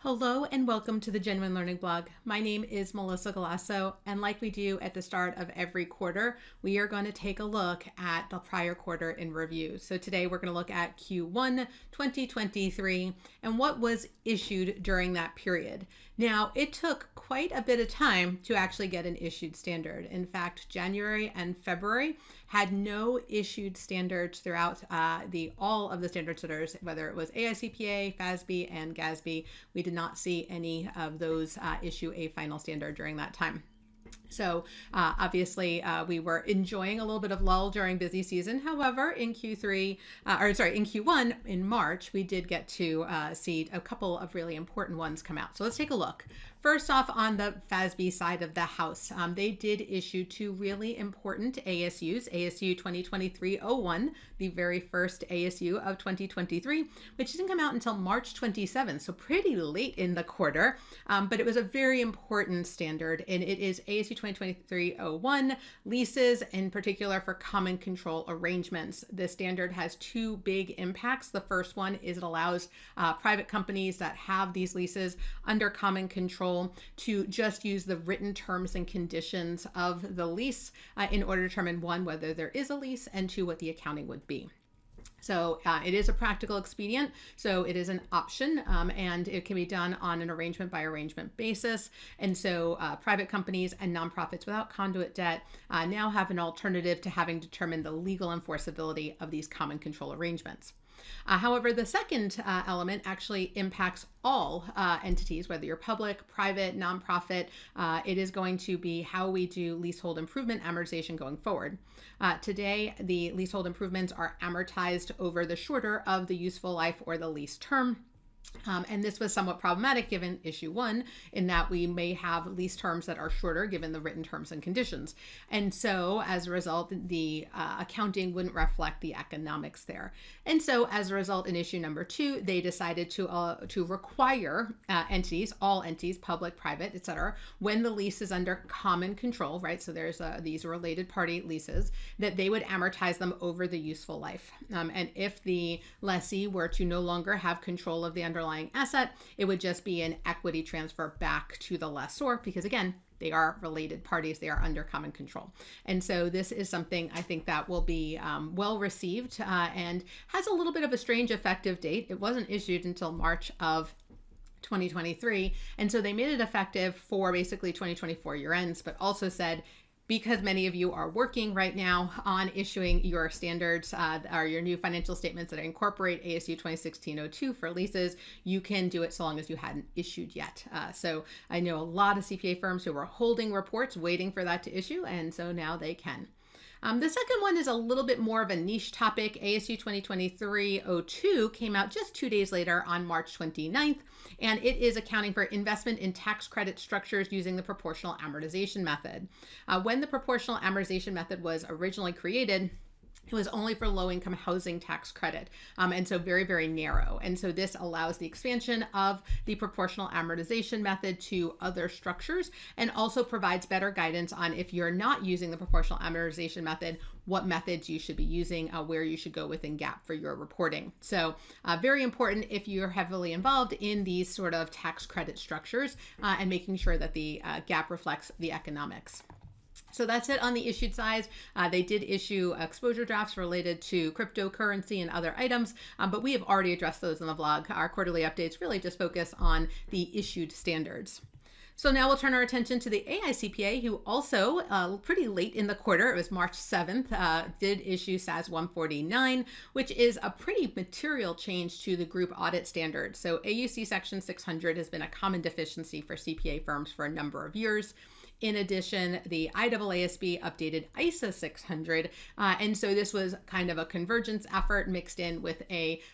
Hello and welcome to the Genuine Learning Blog. My name is Melissa Galasso, and like we do at the start of every quarter, we are going to take a look at the prior quarter in review. So today we're going to look at Q1 2023 and what was issued during that period. Now, it took quite a bit of time to actually get an issued standard. In fact, January and February had no issued standards throughout all of the standard setters, whether it was AICPA, FASB, and GASB. We did not see any of those issue a final standard during that time. So obviously we were enjoying a little bit of lull during busy season. However, in Q1 in March, we did get to see a couple of really important ones come out. So let's take a look. First off, on the FASB side of the house, they did issue two really important ASUs, ASU 2023-01, the very first ASU of 2023, which didn't come out until March 27th, so pretty late in the quarter, but it was a very important standard, and it is ASU 2023-01, leases, in particular for common control arrangements. The standard has two big impacts. The first one is it allows private companies that have these leases under common control to just use the written terms and conditions of the lease in order to determine, one, whether there is a lease, and two, what the accounting would be. So it is a practical expedient, so it is an option, and it can be done on an arrangement by arrangement basis. And so private companies and nonprofits without conduit debt now have an alternative to having determined the legal enforceability of these common control arrangements. However, the second element actually impacts all entities, whether you're public, private, nonprofit. It is going to be how we do leasehold improvement amortization going forward. Today, the leasehold improvements are amortized over the shorter of the useful life or the lease term. And this was somewhat problematic given issue one, in that we may have lease terms that are shorter given the written terms and conditions. And so as a result, the accounting wouldn't reflect the economics there. And so as a result, in issue number two, they decided to require entities, all entities, public, private, etc., when the lease is under common control, right? So there's these related party leases, that they would amortize them over the useful life. And if the lessee were to no longer have control of the underlying asset, it would just be an equity transfer back to the lessor, because again, they are related parties, they are under common control. And so this is something I think that will be well received and has a little bit of a strange effective date. It wasn't issued until March of 2023. And so they made it effective for basically 2024 year ends, but also said, because many of you are working right now on issuing your standards or your new financial statements that incorporate ASU 2016-02 for leases, you can do it so long as you hadn't issued yet. So I know a lot of CPA firms who were holding reports waiting for that to issue, and so now they can. The second one is a little bit more of a niche topic. ASU 2023-02 came out just 2 days later on March 29th, and it is accounting for investment in tax credit structures using the proportional amortization method. When the proportional amortization method was originally created, it was only for low-income housing tax credit, and so very, very narrow. And so this allows the expansion of the proportional amortization method to other structures, and also provides better guidance on, if you're not using the proportional amortization method, what methods you should be using, where you should go within GAAP for your reporting. So very important if you're heavily involved in these sort of tax credit structures and making sure that the GAAP reflects the economics. So that's it on the issued side. They did issue exposure drafts related to cryptocurrency and other items, but we have already addressed those in the vlog. Our quarterly updates really just focus on the issued standards. So now we'll turn our attention to the AICPA, who also pretty late in the quarter, it was March 7th, did issue SAS 149, which is a pretty material change to the group audit standard. So AUC Section 600 has been a common deficiency for CPA firms for a number of years. In addition, the IAASB updated ISA 600, and so this was kind of a convergence effort mixed in with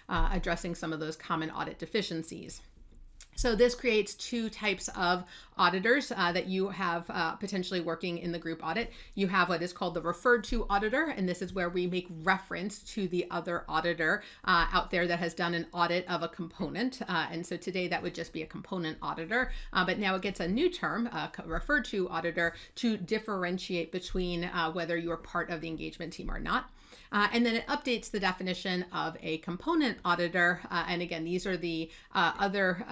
addressing some of those common audit deficiencies. So this creates two types of auditors that you have potentially working in the group audit. You have what is called the referred to auditor, and this is where we make reference to the other auditor out there that has done an audit of a component. And so today that would just be a component auditor, but now it gets a new term, referred to auditor, to differentiate between whether you're part of the engagement team or not. And then it updates the definition of a component auditor. And again, these are the other,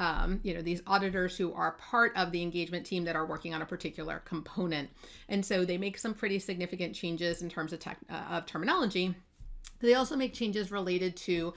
these auditors who are part of the engagement team that are working on a particular component. And so they make some pretty significant changes in terms of terminology. They also make changes related to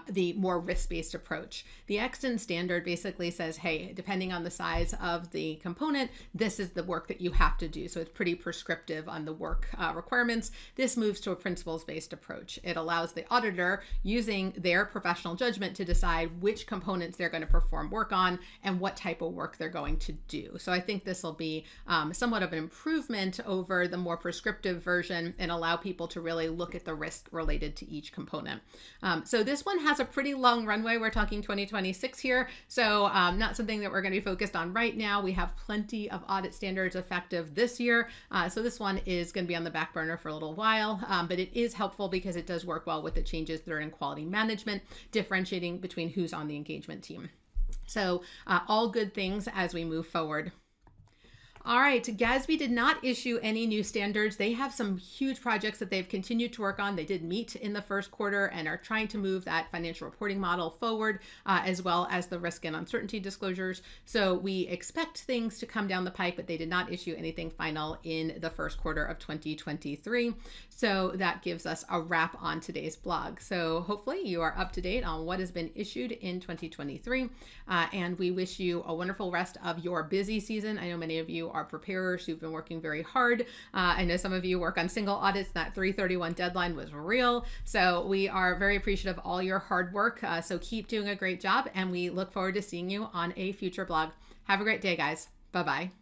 the more risk-based approach. The Exton standard basically says, hey, depending on the size of the component, this is the work that you have to do. So it's pretty prescriptive on the work requirements. This moves to a principles-based approach. It allows the auditor, using their professional judgment, to decide which components they're going to perform work on and what type of work they're going to do. So I think this will be somewhat of an improvement over the more prescriptive version and allow people to really look at the risk related to each component. So this one has a pretty long runway. We're talking 2026 here. So not something that we're going to be focused on right now. We have plenty of audit standards effective this year. So this one is going to be on the back burner for a little while, but it is helpful because it does work well with the changes that are in quality management, differentiating between who's on the engagement team. So all good things as we move forward. All right, GASB did not issue any new standards. They have some huge projects that they've continued to work on. They did meet in the first quarter and are trying to move that financial reporting model forward, as well as the risk and uncertainty disclosures. So we expect things to come down the pike, but they did not issue anything final in the first quarter of 2023. So that gives us a wrap on today's blog. So hopefully you are up to date on what has been issued in 2023. And we wish you a wonderful rest of your busy season. I know many of you are preparers who've been working very hard. I know some of you work on single audits. That 3/31 deadline was real. So we are very appreciative of all your hard work. So keep doing a great job, and we look forward to seeing you on a future blog. Have a great day, guys. Bye-bye.